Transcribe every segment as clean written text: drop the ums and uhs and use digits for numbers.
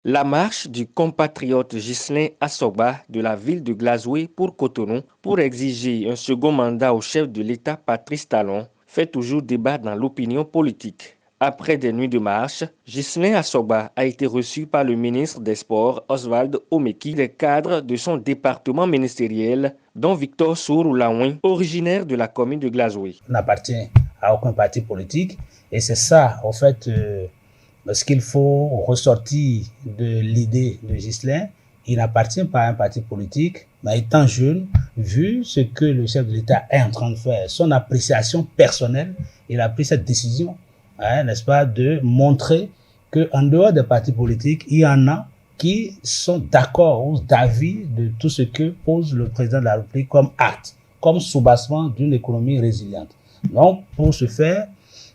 La marche du compatriote Ghislain Assoba de la ville de Glazoué pour Cotonou pour exiger un second mandat au chef de l'État Patrice Talon fait toujours débat dans l'opinion politique. Après des nuits de marche, Ghislain Assoba a été reçu par le ministre des Sports Oswald Omeki, les cadres de son département ministériel, dont Victor Sourou-Laouin, originaire de la commune de Glazoué. N'appartient à aucun parti politique et c'est ça, en fait, ce qu'il faut ressortir de l'idée de Ghislain. Il n'appartient pas à un parti politique, mais étant jeune, vu ce que le chef de l'État est en train de faire, son appréciation personnelle, il a pris cette décision, n'est-ce pas, de montrer qu'en dehors des partis politiques, il y en a qui sont d'accord ou d'avis de tout ce que pose le président de la République comme acte, comme soubassement d'une économie résiliente. Donc, pour ce faire,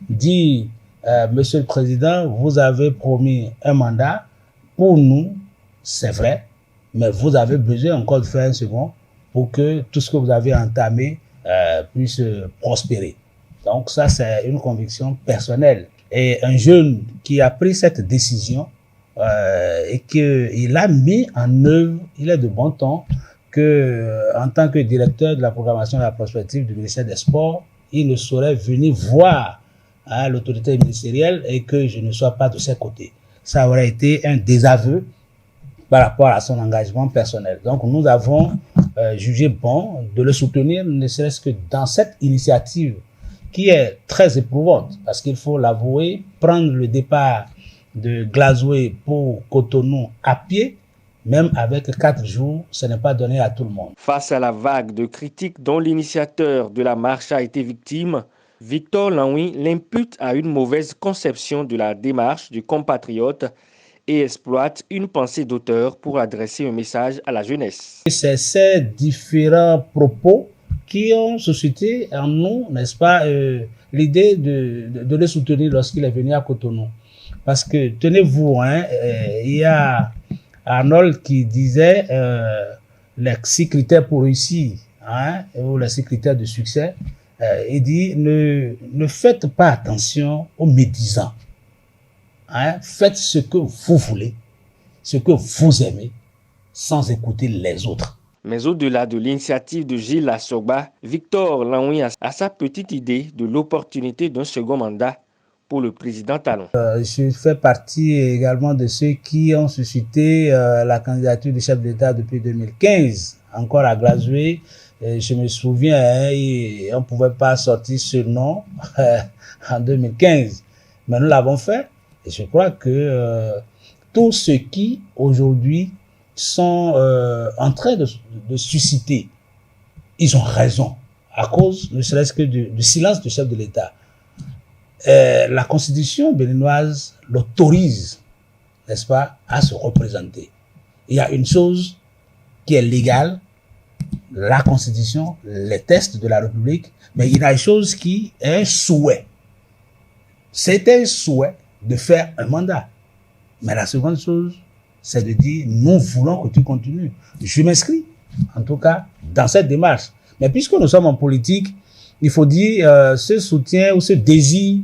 dit Monsieur le Président, vous avez promis un mandat. Pour nous, c'est vrai, mais vous avez besoin encore de faire un second pour que tout ce que vous avez entamé puisse prospérer. Donc ça, c'est une conviction personnelle. Et un jeune qui a pris cette décision et qu'il a mis en œuvre, il est de bon ton que, en tant que directeur de la programmation et de la prospective du ministère des Sports, il ne saurait venir voir l'autorité ministérielle et que je ne sois pas de ses côtés. Ça aurait été un désaveu par rapport à son engagement personnel. Donc nous avons jugé bon de le soutenir, ne serait-ce que dans cette initiative qui est très éprouvante, parce qu'il faut l'avouer, prendre le départ de Glazoué pour Cotonou à pied, même avec 4 jours, ce n'est pas donné à tout le monde. Face à la vague de critiques dont l'initiateur de la marche a été victime, Victor Laouin l'impute à une mauvaise conception de la démarche du compatriote et exploite une pensée d'auteur pour adresser un message à la jeunesse. C'est ces différents propos qui ont suscité en nous, n'est-ce pas, l'idée de le soutenir lorsqu'il est venu à Cotonou. Parce que, tenez-vous, il y a Arnold qui disait les 6 critères pour réussir, ou les 6 critères de succès. Il dit, ne faites pas attention aux médisants. Faites ce que vous voulez, ce que vous aimez, sans écouter les autres. Mais au-delà de l'initiative de Gilles Assoba, Victor Laouin a sa petite idée de l'opportunité d'un second mandat pour le président Talon. Je fais partie également de ceux qui ont suscité la candidature du chef d'État depuis 2015, encore à Glazoué. Je me souviens, on ne pouvait pas sortir ce nom en 2015, mais nous l'avons fait. Et je crois que tous ceux qui aujourd'hui sont en train de susciter, ils ont raison, à cause, ne serait-ce que du silence du chef de l'État. La constitution béninoise l'autorise, n'est-ce pas, à se représenter. Il y a une chose qui est légale, la constitution, les textes de la République, mais il y a une chose qui est un souhait. C'est un souhait de faire un mandat. Mais la seconde chose, c'est de dire, nous voulons que tu continues. Je m'inscris, en tout cas, dans cette démarche. Mais puisque nous sommes en politique, il faut dire, ce soutien ou ce désir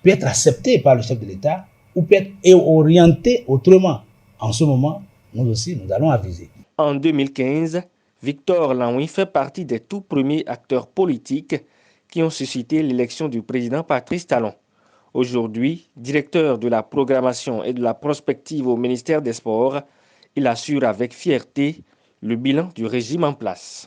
peut être accepté par le chef de l'État ou peut être orienté autrement. En ce moment, nous aussi, nous allons aviser. En 2015, Victor Laouin fait partie des tout premiers acteurs politiques qui ont suscité l'élection du président Patrice Talon. Aujourd'hui, directeur de la programmation et de la prospective au ministère des Sports, il assure avec fierté le bilan du régime en place.